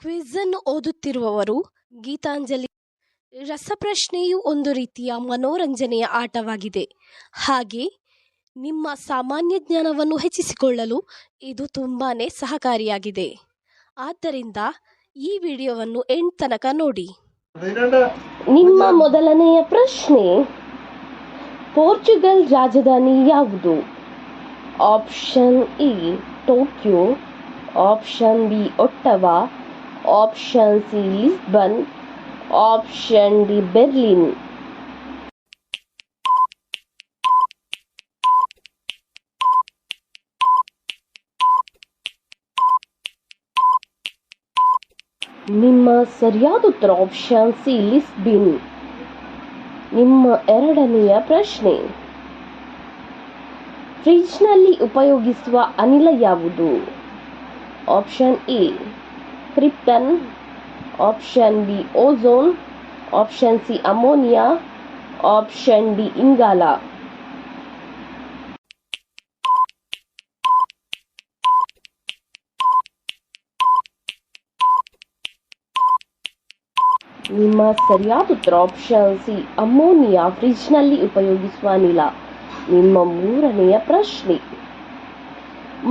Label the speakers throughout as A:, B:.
A: Quiz ಅನ್ನು ಓದುತ್ತಿರುವವರು ಗೀತಾಂಜಲಿ. ರಸಪ್ರಶ್ನೆಯು ಒಂದು ರೀತಿಯ ಮನೋರಂಜನೆಯ ಆಟವಾಗಿದೆ. ಹಾಗೆ ನಿಮ್ಮ ಸಾಮಾನ್ಯ ಜ್ಞಾನವನ್ನು ಹೆಚ್ಚಿಸಿಕೊಳ್ಳಲು ಇದು ತುಂಬಾನೇ ಸಹಕಾರಿಯಾಗಿದೆ. ಆದ್ದರಿಂದ ಈ ವಿಡಿಯೋವನ್ನು ಎಂಡ್ ತನಕ ನೋಡಿ. ನಿಮ್ಮ ಮೊದಲನೆಯ ಪ್ರಶ್ನೆ, ಪೋರ್ಚುಗಲ್ ರಾಜಧಾನಿ ಯಾವುದು? Option E Tokyo, option B Ottawa, option C Lisbon, option D Berlin. ನಿಮ್ಮ ಸರಿಯಾದ ಉತ್ತರ ಆಪ್ಷನ್ ಸಿ ಲಿಸ್ಬನ್. ನಿಮ್ಮ ಎರಡನೆಯ ಪ್ರಶ್ನೆ, ಫ್ರಿಡ್ಜ್ನಲ್ಲಿ ಉಪಯೋಗಿಸುವ ಅನಿಲ ಯಾವುದು? Option A krypton, option B ozone, option C ammonia, option D ಇಂಗಾಲ. ನಿಮ್ಮ ಸರಿಯಾದ ಉತ್ತರ ಆಪ್ಷನ್ ಸಿ ಅಮೋನಿಯಾ, ಫ್ರಿಡ್ಜ್ನಲ್ಲಿ ಉಪಯೋಗಿಸುವ ಅನಿಲ. ನಿಮ್ಮ ಮೂರನೆಯ ಪ್ರಶ್ನೆ,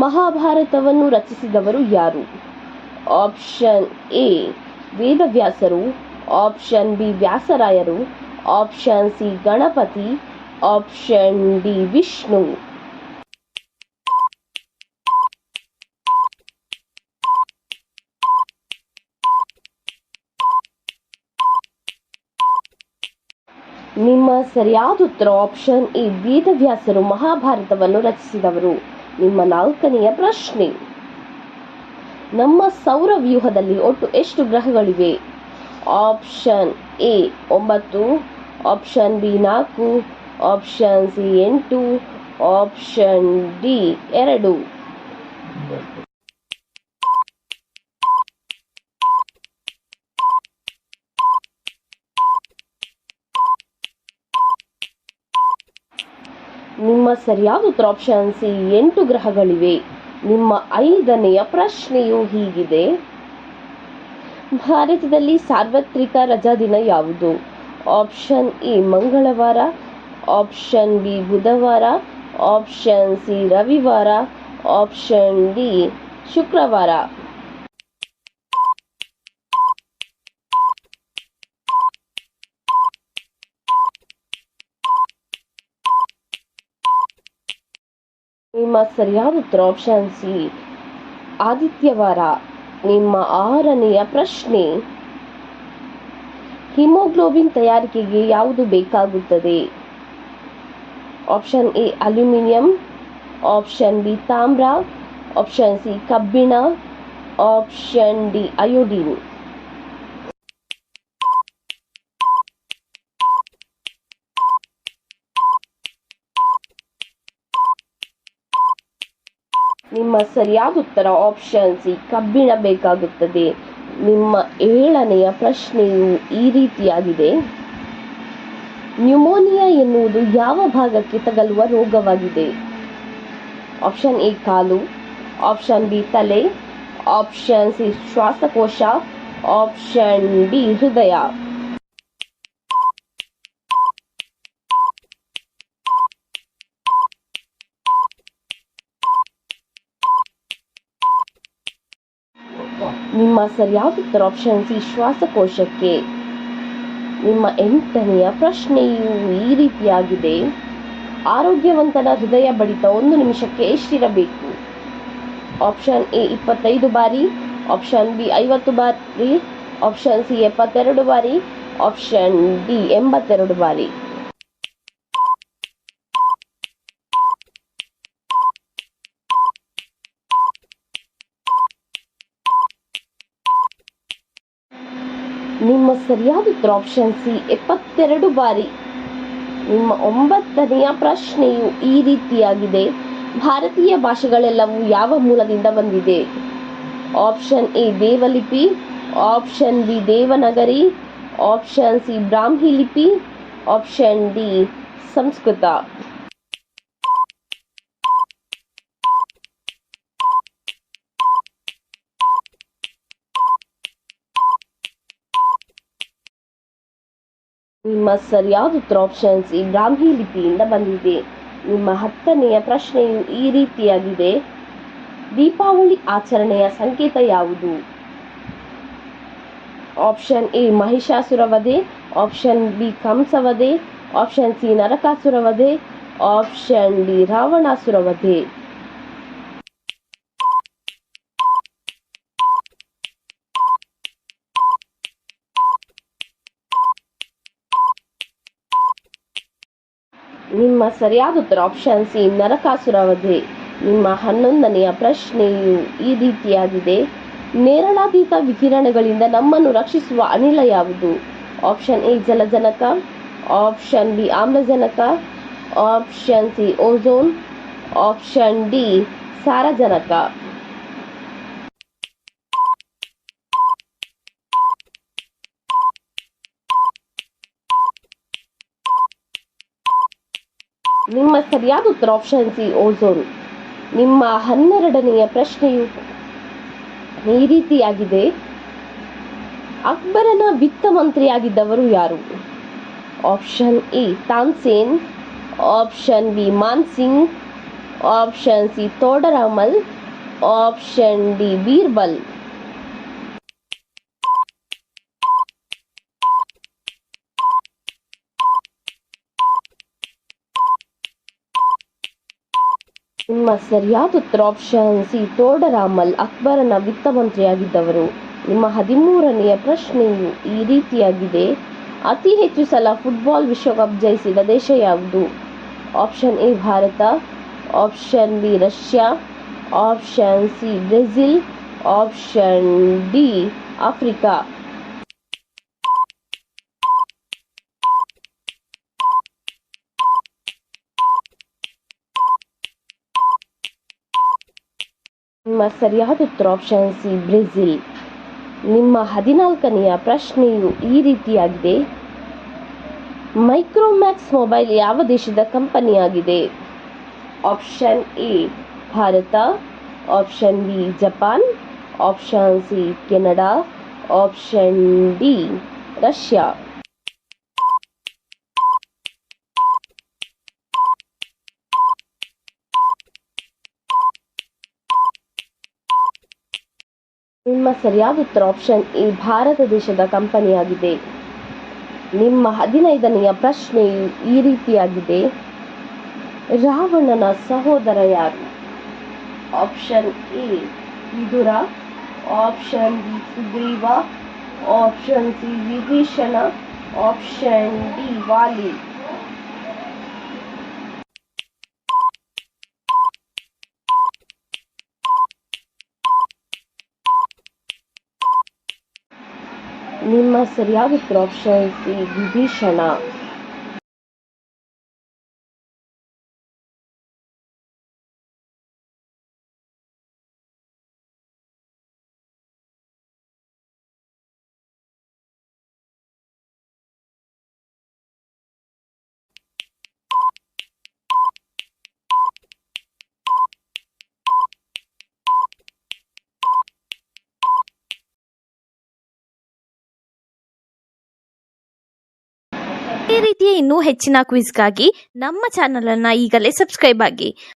A: ಮಹಾಭಾರತವನ್ನು ರಚಿಸಿದವರು ಯಾರು? ಆಪ್ಷನ್ ಎ ವೇದವ್ಯಾಸರು, ಆಪ್ಷನ್ ಬಿ ವ್ಯಾಸರಾಯರು, option C Ganapati, option D Vishnu. ನಿಮ್ಮ ಸರಿಯಾದ ಉತ್ತರ ಆಪ್ಷನ್ ಎ ವೇದವ್ಯಾಸರು ಮಹಾಭಾರತವನ್ನು ರಚಿಸಿದವರು. ನಿಮ್ಮ ನಾಲ್ಕನೆಯ ಪ್ರಶ್ನೆ, ನಮ್ಮ ಸೌರವ್ಯೂಹದಲ್ಲಿ ಒಟ್ಟು ಎಷ್ಟು ಗ್ರಹಗಳಿವೆ? Option A 9, option B 4, option C 8, option D 2. ನಿಮ್ಮ ಸರಿಯಾದ ಉತ್ತರ ಆಪ್ಷನ್ ಸಿ 8 ಗ್ರಹಗಳಿವೆ. ನಿಮ್ಮ ಐದನೆಯ ಪ್ರಶ್ನೆಯು ಹೀಗಿದೆ, ಭಾರತದಲ್ಲಿ ಸಾರ್ವತ್ರಿಕ ರಜಾ ದಿನ ಯಾವುದು? ಆಪ್ಷನ್ ಎ ಮಂಗಳವಾರ, ಆಪ್ಷನ್ ಬಿ ಬುಧವಾರ, ಆಪ್ಷನ್ ಸಿ ರವಿವಾರ, ಆಪ್ಷನ್ ಡಿ ಶುಕ್ರವಾರ. ನಿಮ್ಮ ಸರಿಯಾದ ಉತ್ತರ ಆಪ್ಷನ್ ಸಿ ಆದಿತ್ಯವಾರ. ನಿಮ್ಮ ಆರನೆಯ ಪ್ರಶ್ನೆ, ಹಿಮೋಗ್ಲೋಬಿನ್ ತಯಾರಿಕೆಗೆ ಯಾವುದು ಬೇಕಾಗುತ್ತದೆ? Option A aluminium, option B ತಾಮ್ರ, ಆಪ್ಷನ್ ಸಿ ಕಬ್ಬಿಣ, ಆಪ್ಷನ್ ಡಿ ಅಯೋಡಿನ್. ನಿಮ್ಮ ಸರಿಯಾದ ಉತ್ತರ ಆಪ್ಷನ್ ಸಿ ಕಬ್ಬಿಣ ಬೇಕಾಗುತ್ತದೆ. ನಿಮ್ಮ ಏಳನೆಯ ಪ್ರಶ್ನೆಯು ಈ ರೀತಿಯಾಗಿದೆ, ನ್ಯೂಮೋನಿಯಾ ಎನ್ನುವುದು ಯಾವ ಭಾಗಕ್ಕೆ ತಗಲುವ ರೋಗವಾಗಿದೆ? Option A call, option B ತಲೆ, ಆಪ್ಷನ್ ಸಿ ಶ್ವಾಸಕೋಶ, ಆಪ್ಷನ್ ಡಿ ಹೃದಯ. ನಿಮ್ಮ ಸರಿಯಾದ ಉತ್ತರ ಆಪ್ಷನ್ ಸಿ ಶ್ವಾಸಕೋಶಕ್ಕೆ. ನಿಮ್ಮ ಎಂಟನೆಯ ಪ್ರಶ್ನೆಯು ಈ ರೀತಿಯಾಗಿದೆ, ಆರೋಗ್ಯವಂತನ ಹೃದಯ ಬಡಿತ 1 ನಿಮಿಷಕ್ಕೆ ಎಷ್ಟಿರಬೇಕು? ಆಪ್ಷನ್ ಎ 25 ಬಾರಿ, ಆಪ್ಷನ್ ಬಿ 50 ಬಾರಿ, ಆಪ್ಷನ್ ಸಿ 72 ಬಾರಿ, ಆಪ್ಷನ್ ಡಿ 82 ಬಾರಿ. ನಿಮ್ಮ ಸರಿಯಾದ ಉತ್ತರ ಆಪ್ಷನ್ ಸಿ 72 ಬಾರಿ. ನಿಮ್ಮ 9ನೆಯ ಪ್ರಶ್ನೆಯು ಈ ರೀತಿಯಾಗಿದೆ, ಭಾರತೀಯ ಭಾಷೆಗಳೆಲ್ಲವೂ ಯಾವ ಮೂಲದಿಂದ ಬಂದಿದೆ? ಆಪ್ಷನ್ ಎ ದೇವಲಿಪಿ, option B Devanagari, option C Brahmi ಲಿಪಿ, ಆಪ್ಷನ್ ಡಿ ಸಂಸ್ಕೃತ. ನಿಮ್ಮ ಸರಿಯಾದ ಉತ್ತರ ಆಪ್ಷನ್ ಸಿ ಬ್ರಾಹ್ಮಿ ಲಿಪಿಯಿಂದ ಬಂದಿದೆ. ನಿಮ್ಮ 10ನೆಯ ಪ್ರಶ್ನೆಯು ಈ ರೀತಿಯಾಗಿದೆ. ದೀಪಾವಳಿ ಆಚರಣೆಯ ಸಂಕೇತ ಯಾವುದು? ಆಪ್ಷನ್ ಎ ಮಹಿಷಾಸುರ ವಧೆ, ಆಪ್ಷನ್ ಬಿ ಕಂಸವಧೆ, ಆಪ್ಷನ್ ಸಿ ನರಕಾಸುರ ವಧೆ, ಆಪ್ಷನ್ ಡಿ ರಾವಣಾಸುರ ವಧೆ. ನಿಮ್ಮ ಸರಿಯಾದ ಉತ್ತರ ಆಪ್ಷನ್ ಸಿ ನರಕಾಸುರ ವಧೆ. ನಿಮ್ಮ 11ನೆಯ ಪ್ರಶ್ನೆಯು ಈ ರೀತಿಯಾಗಿದೆ. ನೇರಳಾತೀತ ವಿಕಿರಣಗಳಿಂದ ನಮ್ಮನ್ನು ರಕ್ಷಿಸುವ ಅನಿಲ ಯಾವುದು? ಆಪ್ಷನ್ ಎ ಜಲಜನಕ, ಆಪ್ಷನ್ ಬಿ ಆಮ್ಲಜನಕ, option C ozone, option D ಸಾರಜನಕ. ನಿಮ್ಮ ಸರಿಯಾದ ಉತ್ತರ ಆಪ್ಷನ್ ಸಿ ಓಝೋನ್. ನಿಮ್ಮ 12ನೆಯ ಪ್ರಶ್ನೆಯು ಈ ರೀತಿಯಾಗಿದೆ. ಅಕ್ಬರನ ವಿತ್ತ ಮಂತ್ರಿಯಾಗಿದ್ದವರು ಯಾರು? Option A Tansen, option B Mansingh, option C Todarmal, option D Birbal. ನಿಮ್ಮ ಸರಿಯಾದ ಉತ್ತರ ಆಪ್ಷನ್ ಸಿ ತೋಡರಾಮಲ್ ಅಕ್ಬರನ ವಿತ್ತ ಮಂತ್ರಿಯಾಗಿದ್ದವರು. ನಿಮ್ಮ 13ನೆಯ ಪ್ರಶ್ನೆಯು ಈ ರೀತಿಯಾಗಿದೆ. ಅತಿ ಹೆಚ್ಚು ಸಲ ಫುಟ್ಬಾಲ್ ವಿಶ್ವಕಪ್ ಜಯಿಸಿದ ದೇಶ ಯಾವುದು? Option A Bharat, option B Russia, option C Brazil, option D Africa. ನಿಮ್ಮ ಸರಿಯಾದ ಉತ್ತರ ಆಪ್ಷನ್ ಸಿ ಬ್ರೆಜಿಲ್. ನಿಮ್ಮ 14ನೆಯ ಪ್ರಶ್ನೆಯು ಈ ರೀತಿಯಾಗಿದೆ. ಮೈಕ್ರೋಮ್ಯಾಕ್ಸ್ ಮೊಬೈಲ್ ಯಾವ ದೇಶದ ಕಂಪನಿಯಾಗಿದೆ? Option A Bharat, option B Japan, option C Canada, option D Russia. ನಿಮ್ಮ ಸರಿಯಾದ ಉತ್ತರ ಆಪ್ಷನ್ ಎ ಭಾರತ ದೇಶದ ಕಂಪನಿಯಾಗಿದೆ. ನಿಮ್ಮ 15ನೆಯ ಪ್ರಶ್ನೆಯು ಈ ರೀತಿಯಾಗಿದೆ. ರಾವಣನ ಸಹೋದರ ಯಾರು? Option A Vidura, option B Sugriva, option C Vibhishana, option D Vali. ನಿಮ್ಮ ಸರಿಯಾದ ಉತ್ತರ ಆಪ್ಷನ್ ಸಿ ವಿಭೀಷಣ.
B: ಈ ರೀತಿಯ ಇನ್ನೂ ಹೆಚ್ಚಿನ ಕ್ವಿಜ್ಗಾಗಿ ನಮ್ಮ ಚಾನಲನ್ನು ಈಗಲೇ ಸಬ್ಸ್ಕ್ರೈಬ್ ಆಗಿ.